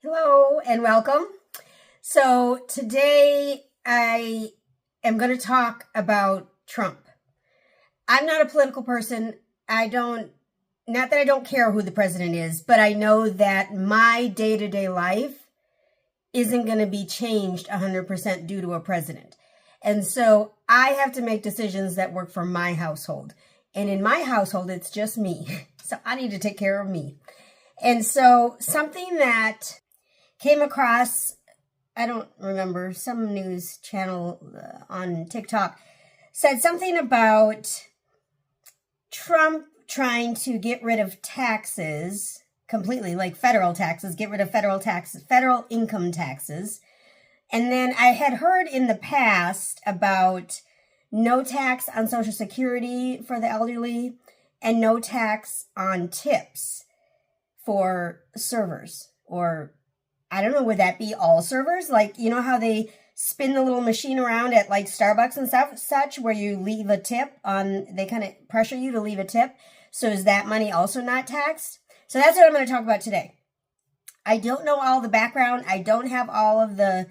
Hello and welcome. So today I am going to talk about Trump. I'm not a political person. Not that I don't care who the president is, but I know that my day-to-day life isn't going to be changed 100% due to a president. And so I have to make decisions that work for my household. And in my household, it's just me. So I need to take care of me. And so something that came across, I don't remember, some news channel on TikTok said something about Trump trying to get rid of taxes completely, like federal taxes, get rid of federal taxes, federal income taxes. And then I had heard in the past about no tax on Social Security for the elderly and no tax on tips for servers, or I don't know, would that be all servers? Like, you know how they spin the little machine around at like Starbucks and stuff, such where you leave a tip on, they kind of pressure you to leave a tip. So is that money also not taxed? So that's what I'm going to talk about today. I don't know all the background. I don't have all of the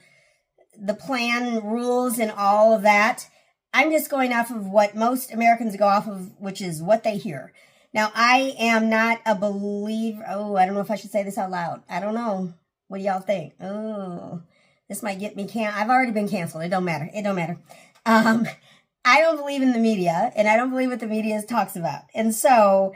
plan rules and all of that. I'm just going off of what most Americans go off of, which is what they hear. Now, I am not a believer. Oh, I don't know if I should say this out loud. I don't know. What do y'all think? Oh, this might get me I've already been canceled. It don't matter. It don't matter. I don't believe in the media, and I don't believe what the media talks about. And so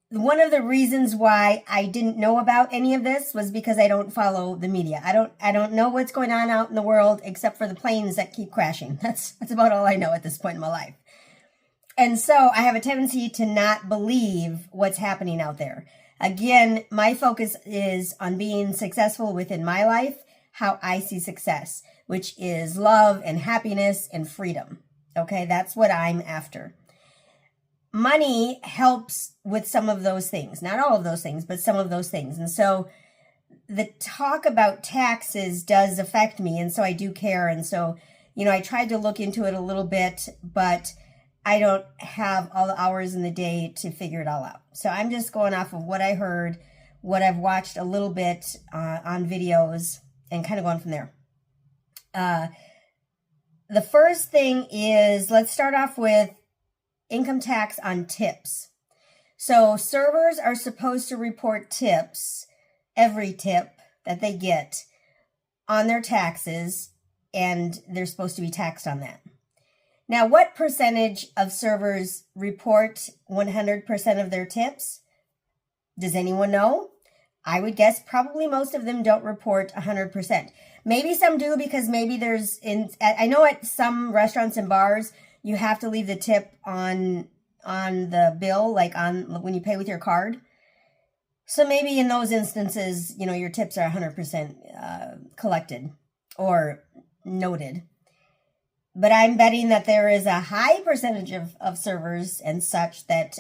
one of the reasons why I didn't know about any of this was because I don't follow the media. I don't know what's going on out in the world except for the planes that keep crashing. That's about all I know at this point in my life. And so I have a tendency to not believe what's happening out there. Again, my focus is on being successful within my life, how I see success, which is love and happiness and freedom. Okay, that's what I'm after. Money helps with some of those things, not all of those things, but some of those things. And so the talk about taxes does affect me. And so I do care. And so, I tried to look into it a little bit, but I don't have all the hours in the day to figure it all out. So I'm just going off of what I heard, what I've watched a little bit on videos, and kind of going from there. The first thing is, let's start off with income tax on tips. So servers are supposed to report tips, every tip that they get, on their taxes, and they're supposed to be taxed on that. Now, what percentage of servers report 100% of their tips? Does anyone know? I would guess probably most of them don't report 100%. Maybe some do, because maybe I know at some restaurants and bars, you have to leave the tip on the bill, like when you pay with your card. So maybe in those instances, your tips are 100% collected or noted. But I'm betting that there is a high percentage of servers and such that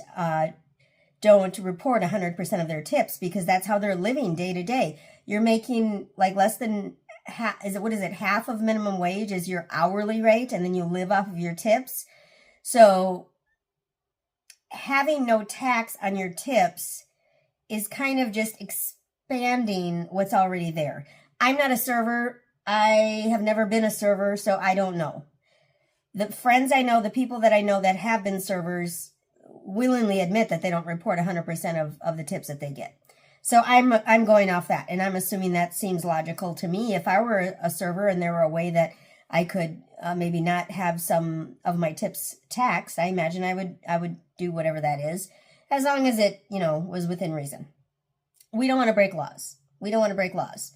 don't report 100% of their tips, because that's how they're living day to day. You're making like less than half of minimum wage is your hourly rate, and then you live off of your tips. So having no tax on your tips is kind of just expanding what's already there. I'm not a server. I have never been a server, so I don't know. The friends I know, the people that I know that have been servers, willingly admit that they don't report 100% of the tips that they get. So I'm going off that, and I'm assuming that seems logical to me. If I were a server and there were a way that I could maybe not have some of my tips taxed, I imagine I would do whatever that is, as long as it was within reason. We don't want to break laws. We don't want to break laws.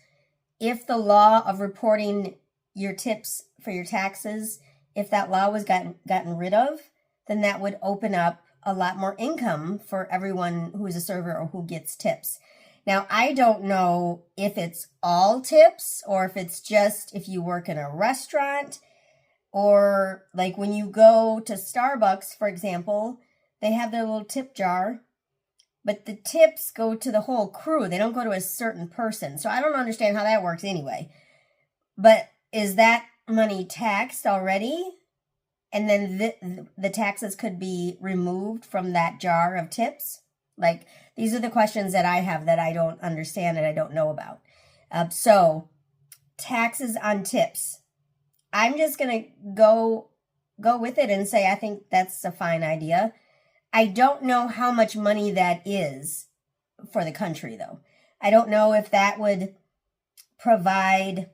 If the law of reporting your tips for your taxes, if that law was gotten rid of, then that would open up a lot more income for everyone who is a server or who gets tips. Now, I don't know if it's all tips, or if it's just if you work in a restaurant, or like when you go to Starbucks, for example, they have their little tip jar, but the tips go to the whole crew. They don't go to a certain person. So I don't understand how that works anyway. But is that money taxed already? And then the taxes could be removed from that jar of tips? Like These are the questions that I have that I don't understand and I don't know about. So taxes on tips. I'm just going to go with it and say I think that's a fine idea. I don't know how much money that is for the country, though. I don't know if that would provide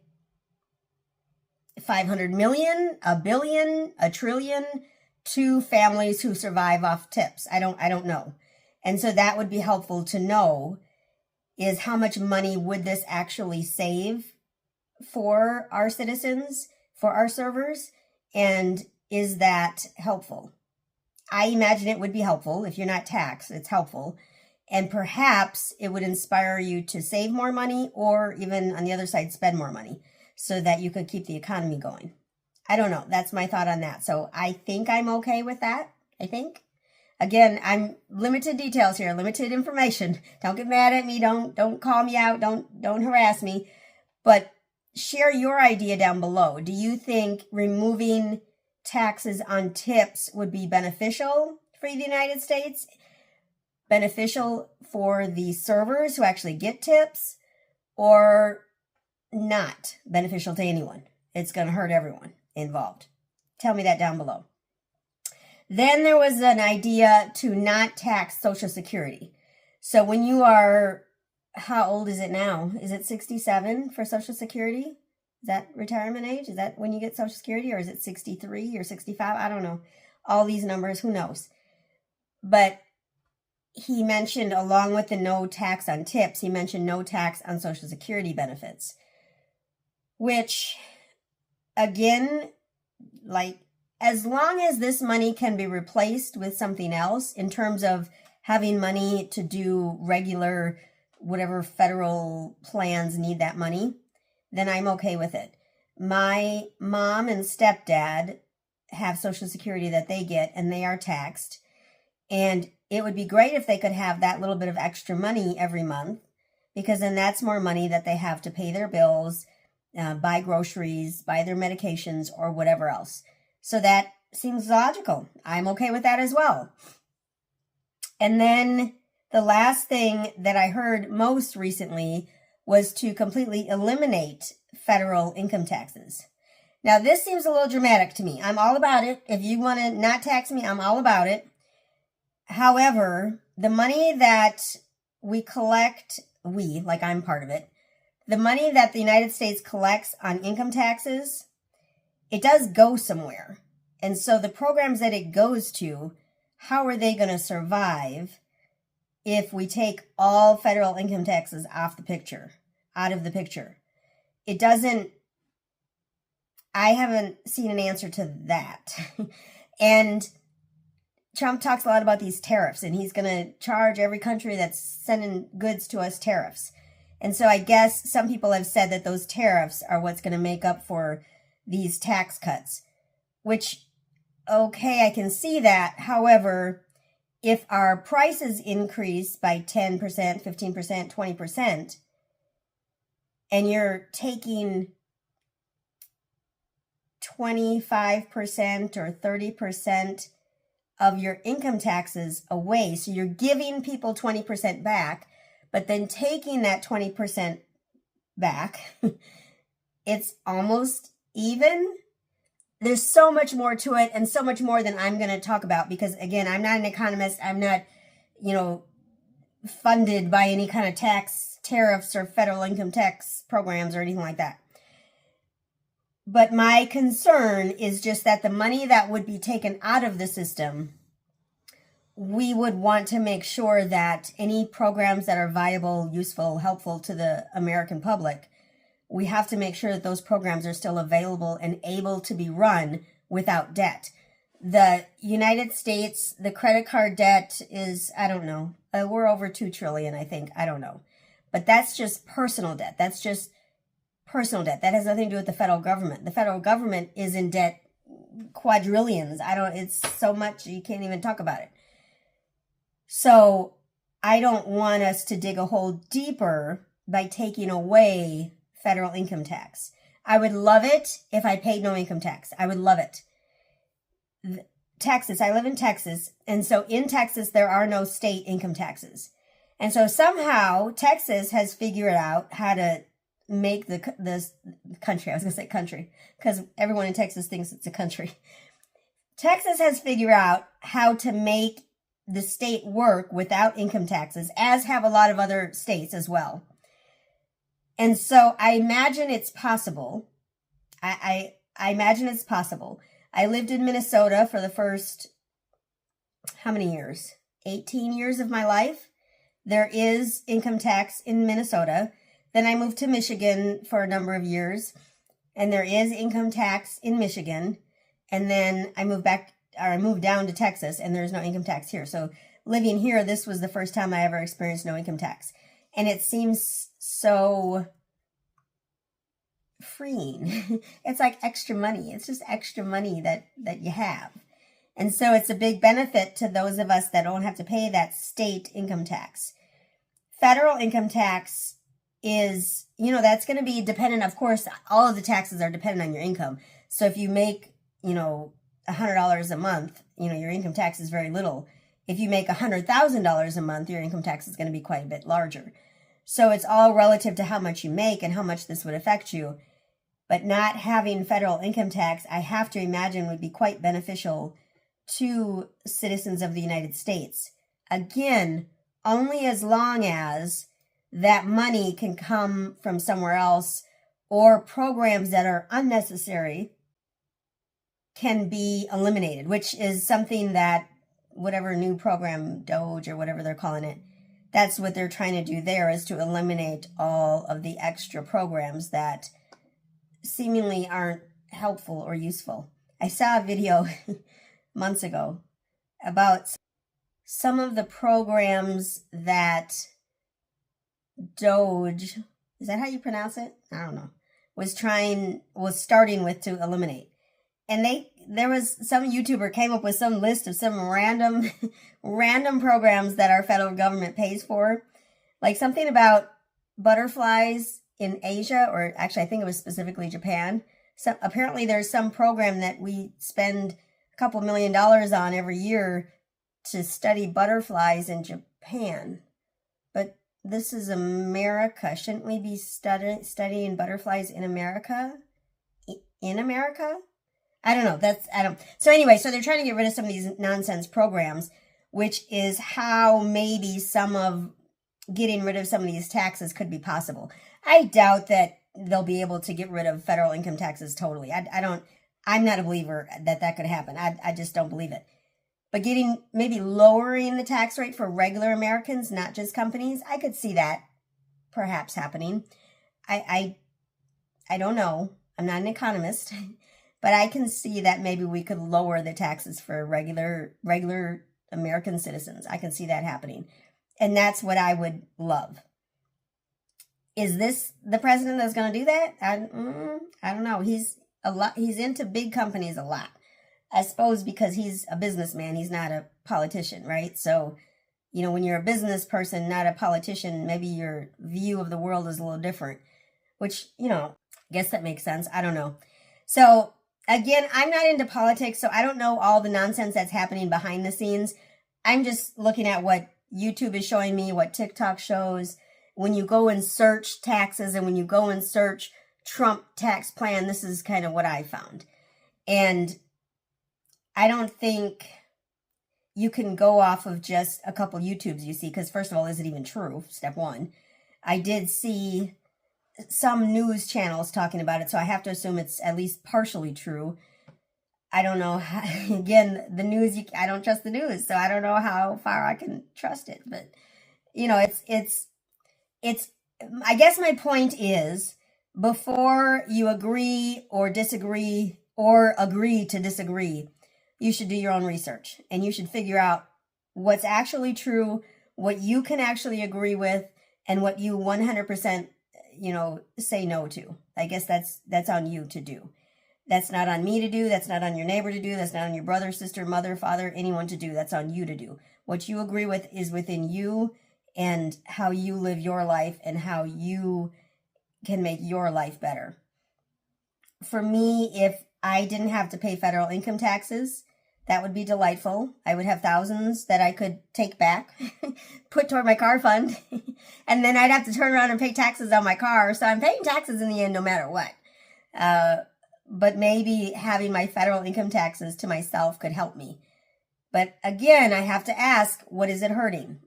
500 million, a billion, a trillion to families who survive off tips. I don't know. And so that would be helpful to know, is how much money would this actually save for our citizens, for our servers, and is that helpful? I imagine it would be helpful. If you're not taxed, it's helpful. And perhaps it would inspire you to save more money, or even on the other side, spend more money so that you could keep the economy going. I don't know. That's my thought on that. So I think I'm okay with that. I think. Again, I'm limited details here, limited information. Don't get mad at me. Don't call me out. Don't harass me. But share your idea down below. Do you think removing taxes on tips would be beneficial for the United States? Beneficial for the servers who actually get tips, or not beneficial to anyone? It's going to hurt everyone involved. Tell me that down below. Then there was an idea to not tax Social Security. So when you are, how old is it now? Is it 67 for Social Security? Is that retirement age? Is that when you get Social Security, or is it 63 or 65? I don't know. All these numbers, who knows? But he mentioned, along with the no tax on tips, he mentioned no tax on Social Security benefits, which, again, like, as long as this money can be replaced with something else in terms of having money to do regular, whatever federal plans need that money, then I'm okay with it. My mom and stepdad have Social Security that they get, and they are taxed. And it would be great if they could have that little bit of extra money every month, because then that's more money that they have to pay their bills, buy groceries, buy their medications, or whatever else. So that seems logical. I'm okay with that as well. And then the last thing that I heard most recently was to completely eliminate federal income taxes. Now, this seems a little dramatic to me. I'm all about it. If you want to not tax me, I'm all about it. However, the money that we collect, like I'm part of it, the money that the United States collects on income taxes, it does go somewhere. And so the programs that it goes to, how are they going to survive if we take all federal income taxes out of the picture? It doesn't, I haven't seen an answer to that. And Trump talks a lot about these tariffs, and he's going to charge every country that's sending goods to us tariffs. And so I guess some people have said that those tariffs are what's going to make up for these tax cuts, which, okay, I can see that. However, if our prices increase by 10%, 15%, 20%, and you're taking 25% or 30% of your income taxes away, so you're giving people 20% back, but then taking that 20% back, it's almost even. There's so much more to it, and so much more than I'm going to talk about, because again, I'm not an economist. I'm not, funded by any kind of tax tariffs or federal income tax programs or anything like that. But my concern is just that the money that would be taken out of the system, we would want to make sure that any programs that are viable, useful, helpful to the American public, we have to make sure that those programs are still available and able to be run without debt. The United States, the credit card debt is, I don't know, we're over $2 trillion, I think. I don't know. But that's just personal debt. That's just personal debt. That has nothing to do with the federal government. The federal government is in debt quadrillions. It's so much you can't even talk about it. So I don't want us to dig a hole deeper by taking away federal income tax. I would love it if I paid no income tax. I would love it. Texas, I live in Texas, and so in Texas there are no state income taxes. And so somehow Texas has figured out how to make the country, I was going to say country, because everyone in Texas thinks it's a country. Texas has figured out how to make the state work without income taxes, as have a lot of other states as well. And so I imagine it's possible. I imagine it's possible. I lived in Minnesota for the first, how many years? 18 years of my life. There is income tax in Minnesota. Then I moved to Michigan for a number of years, and there is income tax in Michigan. And then I moved down to Texas, and there's no income tax here. So living here, this was the first time I ever experienced no income tax. And it seems so freeing. It's like extra money. It's just extra money that you have. And so it's a big benefit to those of us that don't have to pay that state income tax. Federal income tax is, that's going to be dependent. Of course, all of the taxes are dependent on your income. So if you make, $100 a month, your income tax is very little. If you make $100,000 a month, your income tax is going to be quite a bit larger. So it's all relative to how much you make and how much this would affect you. But not having federal income tax, I have to imagine, would be quite beneficial to citizens of the United States. Again, only as long as that money can come from somewhere else, or programs that are unnecessary can be eliminated, which is something that whatever new program, DOGE or whatever they're calling it, that's what they're trying to do there, is to eliminate all of the extra programs that seemingly aren't helpful or useful. I saw a video months ago about some of the programs that DOGE, is that how you pronounce it? I don't know, was starting with to eliminate. And there was some YouTuber came up with some list of some random programs that our federal government pays for, like something about butterflies in Asia, or actually I think it was specifically Japan. So apparently there's some program that we spend a couple $1 million on every year to study butterflies in Japan. But this is America. Shouldn't we be studying butterflies in America? In America? I don't know. So anyway, so they're trying to get rid of some of these nonsense programs, which is how maybe some of getting rid of some of these taxes could be possible. I doubt that they'll be able to get rid of federal income taxes totally. I'm not a believer that could happen. I just don't believe it. But maybe lowering the tax rate for regular Americans, not just companies, I could see that perhaps happening. I don't know. I'm not an economist, but I can see that maybe we could lower the taxes for regular American citizens. I can see that happening. And that's what I would love. Is this the president that's going to do that? I don't know. He's into big companies a lot. I suppose because he's a businessman, he's not a politician, right? So, when you're a business person, not a politician, maybe your view of the world is a little different, which, I guess that makes sense. I don't know. So again, I'm not into politics, so I don't know all the nonsense that's happening behind the scenes. I'm just looking at what YouTube is showing me, what TikTok shows. When you go and search taxes and when you go and search Trump tax plan, this is kind of what I found. And I don't think you can go off of just a couple YouTubes you see, because first of all, is it even true? Step one. I did see some news channels talking about it, so I have to assume it's at least partially true. I don't know. Again, the news, I don't trust the news, so I don't know how far I can trust it. But, it's, I guess my point is, before you agree or disagree or agree to disagree, you should do your own research and you should figure out what's actually true, what you can actually agree with, and what you 100%, say no to. I guess that's on you to do. That's not on me to do. That's not on your neighbor to do. That's not on your brother, sister, mother, father, anyone to do. That's on you to do. What you agree with is within you and how you live your life and how you can make your life better. For me, if I didn't have to pay federal income taxes, That would be delightful. I would have thousands that I could take back, put toward my car fund, and then I'd have to turn around and pay taxes on my car. So I'm paying taxes in the end no matter what. But maybe having my federal income taxes to myself could help me. But again, I have to ask, what is it hurting?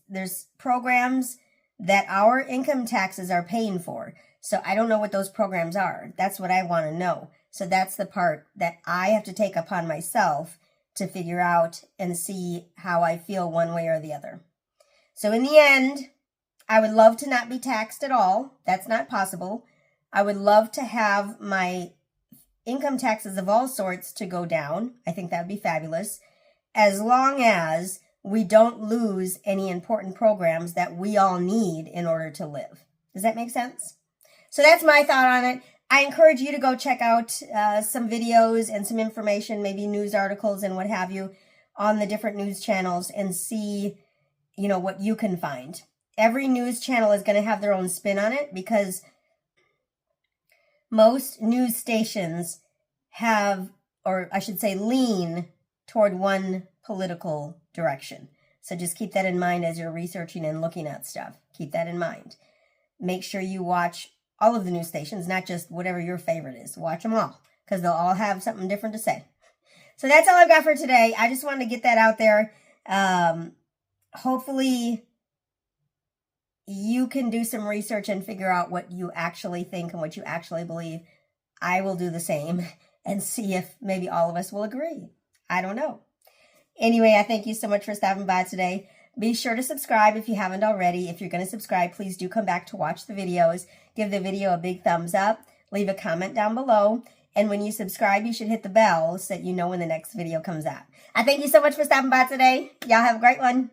There's programs that our income taxes are paying for. So I don't know what those programs are. That's what I want to know. So that's the part that I have to take upon myself to figure out and see how I feel one way or the other. So in the end, I would love to not be taxed at all. That's not possible. I would love to have my income taxes of all sorts to go down. I think that would be fabulous. As long as we don't lose any important programs that we all need in order to live. Does that make sense? So that's my thought on it. I encourage you to go check out some videos and some information, maybe news articles and what have you, on the different news channels and see, what you can find. Every news channel is going to have their own spin on it because most news stations have, or I should say, lean toward one political direction. So just keep that in mind as you're researching and looking at stuff. Keep that in mind. Make sure you watch all of the news stations, not just whatever your favorite is. Watch them all because they'll all have something different to say. So that's all I've got for today. I just wanted to get that out there. Hopefully you can do some research and figure out what you actually think and what you actually believe. I will do the same and see if maybe all of us will agree. I don't know. Anyway, I thank you so much for stopping by today. Be sure to subscribe if you haven't already. If you're going to subscribe, please do come back to watch the videos. Give the video a big thumbs up. Leave a comment down below. And when you subscribe, you should hit the bell so that you know when the next video comes out. I thank you so much for stopping by today. Y'all have a great one.